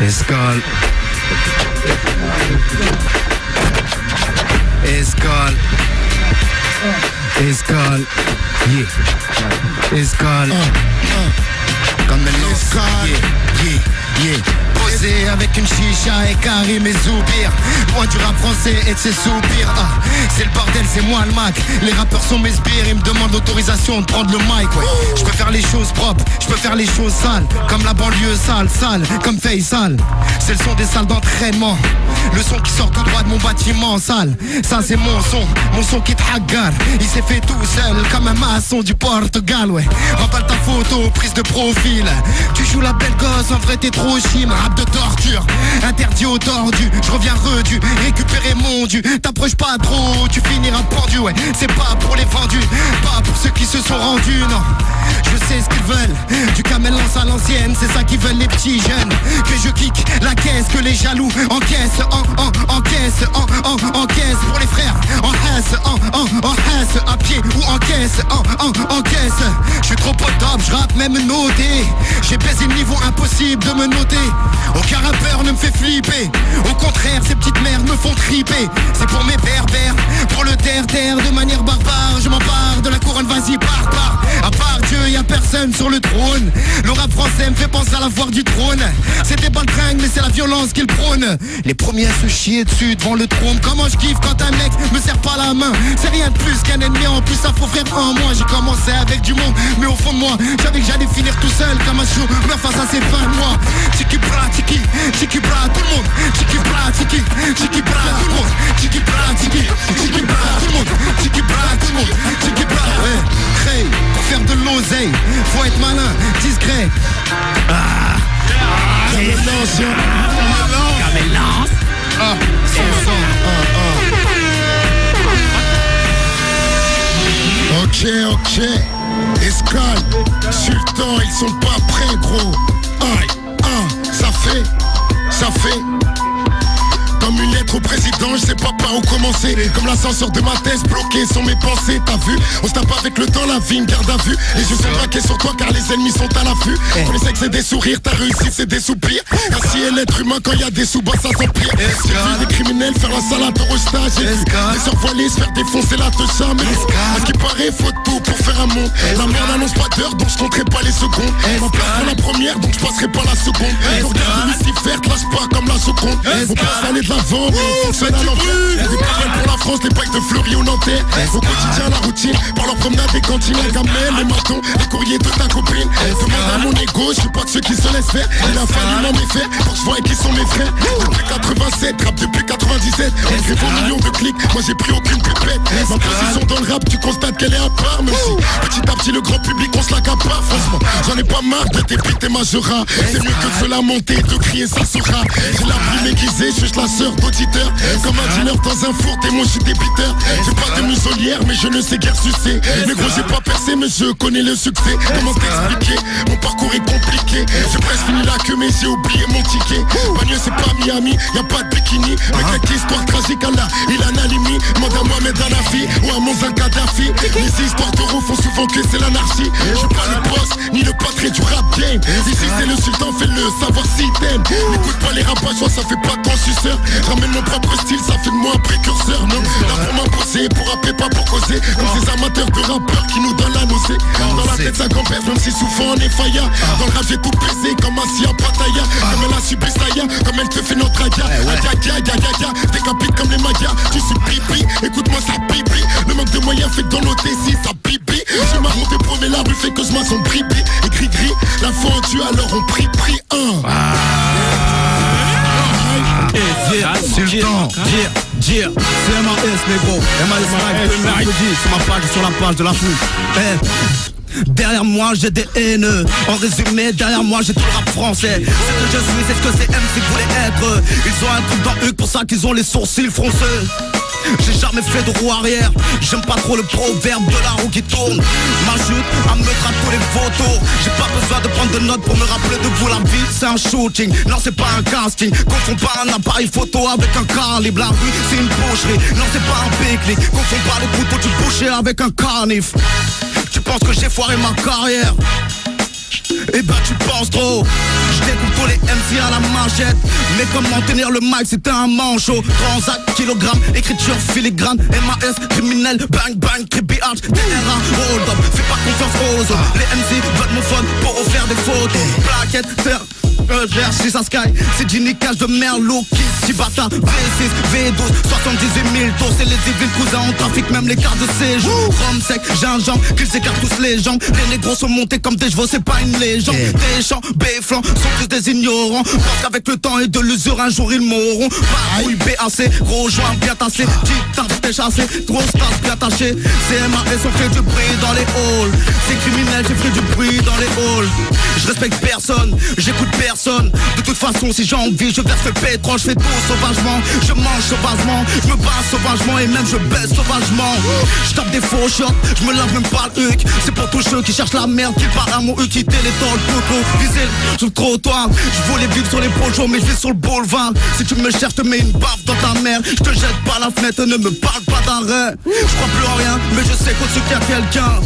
Escale. Escale. Escale. Yeah. Escale. Comme l'escale. Yeah. Posé avec une chicha et Karim et Zoubir. Loin du rap français et de ses soupirs. C'est le bordel, c'est moi le Mac. Les rappeurs sont mes sbires, ils me demandent l'autorisation de prendre le mic, ouais. Je peux faire les choses propres, je peux faire les choses sales. Comme la banlieue sale, comme Faisal. C'est le son des salles d'entraînement. Le son qui sort tout droit de mon bâtiment sale. Ça c'est mon son qui te hagar. Il s'est fait tout seul comme un maçon du Portugal, ouais. Rempale ta photo, prise de profil. Tu joues la belle gosse, en vrai t'es trop chime. Rap de torture, interdit aux tordus. Je reviens redu, récupérer mon dû. T'approches pas trop, tu finiras pendu, ouais. C'est pas pour les vendus, pas pour ceux qui se sont rendus, non. Je sais ce qu'ils veulent, du camel lance à l'ancienne. C'est ça qu'ils veulent les petits jeunes. Que je kick la caisse, que les jaloux encaissent. Encaisse pour les frères. En haisse, à pied ou en caisse. Je suis trop au top, je rappe même noté. J'ai baisé le niveau, impossible de me noter. Aucun rappeur ne me fait flipper. Au contraire, ces petites merdes me font triper. C'est pour mes berbères, pour le terre de manière barbare. Je m'empare de la couronne, vas-y part. À part Dieu, y'a personne sur le trône. Le rap français me fait penser à la foire du trône. C'est des baltringues, mais c'est la violence qu'il prône. Les premiers à se chier dessus devant le trône. Comment je kiffe quand un mec me serre pas la main. C'est rien de plus qu'un ennemi, en plus ça faut frère en moi. J'ai commencé avec du monde, mais au fond de moi j'avais que j'allais finir tout seul comme un chou. Mais face à ces fins de moi. Tiki bra, tout le monde. Tiki bra, tout le monde. Tiki bra, tout le monde. Tiki bra, ouais. Crée, pour faire de l'oseille, faut être malin, discret. Camélance. Ok. Escale, Sultan, ils sont pas prêts, gros. Ça fait. Comme une lettre au président, je sais pas par où commencer. Comme l'ascenseur de ma thèse, bloqué sont mes pensées, t'as vu. On se tape avec le temps, la vie me garde à vue. Les yeux sont braqués sur toi car les ennemis sont à l'affût. Pour les sexes c'est des sourires, ta réussite c'est des soupirs. Ainsi est l'être humain quand y a des sous-bas ça s'empire. J'ai vu des criminels faire la salade au resta. J'ai vu des survolés se faire défoncer la techa. Mais à ce qui paraît, faut tout pour faire un monde. La merde annonce pas d'heure donc je compterai pas les secondes. Ma place pour la première donc je passerai pas la seconde. Pour regarder Lucifer, te lâche pas comme la seconde. On passe aller de l'avant, mais on fonctionne à l'envers. Y'a des problèmes pour la France, les packs de Fleury ou Nanterre. Au quotidien la routine, par leur promenade des cantines, la gamelle, les matons, les courriers de ta copine. Demande à mon ego, je suis pas de ceux qui se laissent faire. Il a fallu m'en méfaire pour que je vois qui sont mes frères. Depuis 87, rap depuis 97. On fait vos millions de clics, moi j'ai pris aucune pipette. Ma position dans le rap, tu constates qu'elle est à part. Même si petit à petit le grand public on se l'accapare. Franchement, j'en ai pas marre de t'épiter ma Majora. C'est mieux que de se lamenter, de crier ça sera. J'ai la plume aiguisée, je suis la sœur d'auditeur. Comme un dealer dans un four, t'es moi je suis débiteur. J'ai pas de muselière mais je ne sais guère sucer. Mais gros j'ai pas percé mais je connais le succès. Comment t'expliquer, mon parcours est compliqué. J'ai presque fini la queue mais j'ai oublié mon ticket. Bagneux c'est pas Miami, y'a pas de bikini. Mais quelques histoires tragiques Allah, il en a limite. Demande à Mohamed Anafi ou à Monzin Kadhafi. Les histoires d'euros font souvent que c'est l'anarchie. Je suis pas le boss, ni le patron du rap game. Ici c'est le sultan, fais-le savoir si t'aimes. N'écoute pas les rapaces, ça fait pas grand suceur. Ramène mon propre style, ça fait de moi un précurseur. Non, là pour m'imposer, pour rapper pas pour causer. Comme ces amateurs de rappeurs qui nous donnent la nausée. Dans la tête ça gamberge, même si souvent on est faillant. Dans le rap j'ai tout baisé comme Asia Pataya. Comme elle a subi Saya, comme elle te fait notre aïa. Aïa, décapite comme les Mayas. Tu suis pipi, écoute-moi ça pipi. Le manque de moyens fait que dans l'OTC ça pipi. J'ai ma route et promets la rue fait que je m'assomme pripi. Et gris, la fondue alors on prie un. Sultan, c'est MAS les gros. MAS c'est ma page sur la page de la foule. Derrière moi j'ai des haineux. En résumé, derrière moi j'ai tout le rap français. C'est que je suis, c'est ce que c'est MC voulait être. Ils ont un truc dans eux pour ça qu'ils ont les sourcils fronceux. J'ai jamais fait de roue arrière. J'aime pas trop le proverbe de la roue qui tourne. M'ajoute à me à tous les photos. J'ai pas besoin de prendre de notes pour me rappeler de vous. La vie c'est un shooting, non c'est pas un casting. Confonds pas un appareil photo avec un calibre. La rue c'est une boucherie, non c'est pas un pique-nique. Confonds pas les couteaux du boucher avec un carnif. Tu penses que j'ai foiré ma carrière? Eh ben tu penses trop. découpe tous les MC à la machette. Mais comment tenir le mic, c'était un manchot. Transac, kilogramme, écriture filigrane. MAS, criminel, bang bang, creepy arch. TRA, hold up, fais pas confiance aux autres. Les MC veulent mon phone pour refaire des photos. Plaquette, faire vers chez sa Sky. C'est Ginny Cash de Merlot, Kiss, Chibata, V6, V12, 78 000 tours. C'est les civils cousins en trafic, même les cartes de séjour. Rhum sec, gingembre, qu'ils s'écartent tous les jambes. Les négros sont montés comme des chevaux, c'est pas une légende. Des champs, béflans, sont tous des ignorants. Parce qu'avec le temps et de l'usure, un jour ils mourront. Barouille, BAC, gros joint bien tassé. Petite tasse déchassée, grosse tasse bien tachée. CMAS, on fait du bruit dans les halls. C'est criminel, j'ai fait du bruit dans les halls. Je respecte personne, j'écoute personne. De toute façon, si j'ai envie, je verse le pétrole. Je fais tout sauvagement, je mange sauvagement. Je me bats sauvagement et même je baisse sauvagement. Je tape des faux shots, je me lave même pas le huc. C'est pour tous ceux qui cherchent la merde, qui partent à mon huc, quitter les temps, le coco, viser sur le trottoir. Je voulais vivre sur les projets, mais je vis sur le boulevard. Si tu me cherches, te mets une baffe dans ta mère. Je te jette par la fenêtre, ne me parle pas d'arrêt. Je crois plus en rien, mais je sais qu'au-dessus qu'il y a quelqu'un.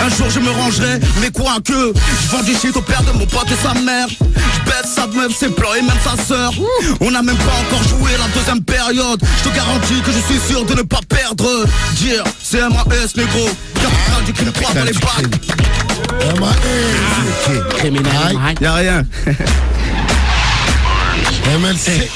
Un jour je me rangerai, mais quoi que je vends du shit au père de mon pote et sa mère. Je baisse sa meuf, ses plans et même sa sœur. On n'a même pas encore joué la deuxième période. Je te garantis que je suis sûr de ne pas perdre. Dire, c'est MAS négro, capital du crime 3 dans les bacs. MAS Criminel. Y'a rien. MLC.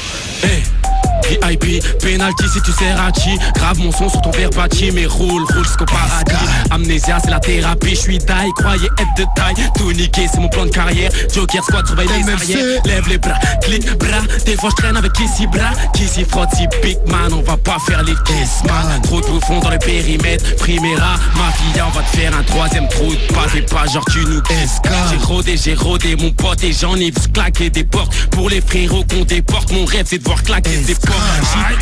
VIP, penalty si tu sais Rachi. Grave mon son sur ton verbatim. Mais roule jusqu'au paradis. Amnésia c'est la thérapie, je suis taille. Croyez être de taille, tout niqué c'est mon plan de carrière. Joker squad surveille les arrières. Lève les bras, clique bras. Des fois je traîne avec Kissy bras. Kissy frotte si big man, on va pas faire les kiss man. Trop de bouffons dans le périmètre. Primera, ma fille on va te faire un troisième trou de pas. Fais pas genre tu nous kisses. J'ai rodé mon pote et j'en ai vu claquer des portes. Pour les frérots qu'on déporte, mon rêve c'est de voir claquer des portes.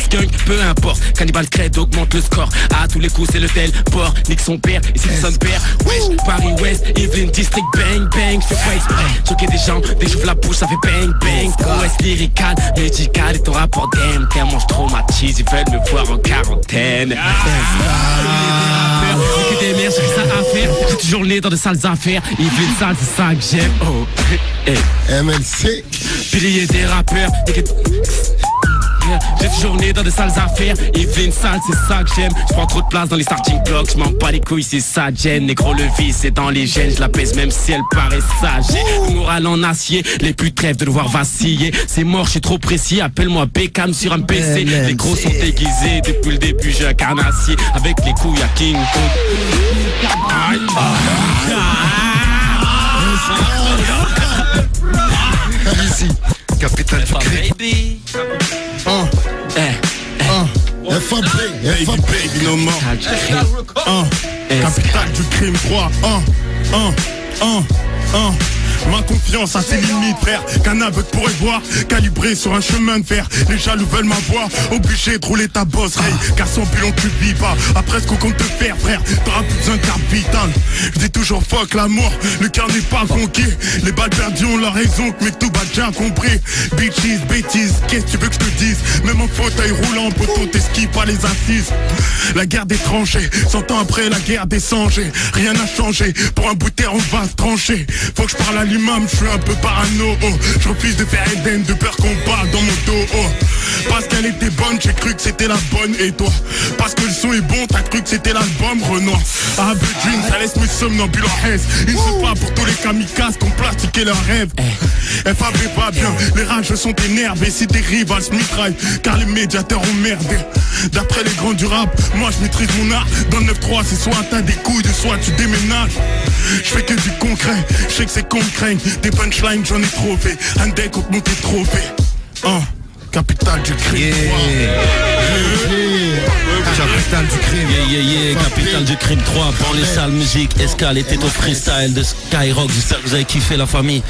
Skunk, peu importe, Cannibal Crête augmente le score. À tous les coups c'est le tel port, nique son père, ici son père. Wesh, Paris West, Evelyn District, bang bang. Je fais pas exprès, choquer des gens, déchouffe la bouche, ça fait bang bang. Ouest lyrical, médical et ton rapport d'aime. Tellement je traumatise, ils veulent me voir en quarantaine. Que des merdes, j'ai ça à faire. J'ai toujours le nez dans de sales affaires. Evelyn sale, c'est ça que j'aime. Oh, MLC. Pilier des rappeurs. J'ai toujours né dans de sales affaires. Evelyn sale, c'est ça que j'aime. Je prends trop de place dans les starting blocks. Je m'en bats les couilles, c'est ça gêne. Négro le vice, c'est dans les gènes. Je la pèse même si elle paraît sage. Le moral en acier, les putes rêvent de le voir vaciller. C'est mort, je suis trop précis. Appelle-moi Beckham sur un PC. Les gros sont déguisés. Depuis le début, j'ai un carnassier. Avec les couilles à King Kong. Ici, capitale du crime. FAB, Binomo. Capital du crime 3. Ma confiance a ses limites, frère. Qu'un aveugle pourrait voir, calibré sur un chemin de fer. Les jaloux veulent m'avoir, obligé de rouler ta bosse, Ray. Car sans pilon tu vis pas, après ce qu'on compte te faire, frère. T'auras plus besoin de capital. Je dis toujours fuck l'amour, le cœur n'est pas conquis. Les balles perdues ont la raison, mais tout va bien compris. Bitches, bêtises, qu'est-ce que tu veux que je te dise? Même en fauteuil roulant, poteau t'esquives pas les assises. La guerre des tranchées, 100 ans après la guerre des sangers. Rien n'a changé, pour un bout de terre on va se trancher. Faut que je parle à l'imam, je suis un peu parano, oh. Je refuse de faire Eden, de peur qu'on parle dans mon dos, oh. Parce qu'elle était bonne, j'ai cru que c'était la bonne, et toi? Parce que le son est bon, t'as cru que c'était l'album Renoir. Ah, Dream, ça laisse mes somnambules en haise. Ils sont pas pour tous les kamikazes qui ont plastiqué leurs rêves. FAB va bien, les rages sont énervés. Si des rivals se mitraillent, car les médiateurs ont merdé. D'après les grands du rap, moi je maîtrise mon art. Dans le 9-3, c'est soit t'as des couilles, soit tu déménages. Je fais que du concret, je sais que c'est con craigne. Des punchlines, j'en ai trop fait. Un deck contre monter trophée. Capitale du crime. Capitale du crime. Capitale du crime 3. Banlieue sale musique, escale et au freestyle de Skyrock. J'espère que vous avez kiffé la famille.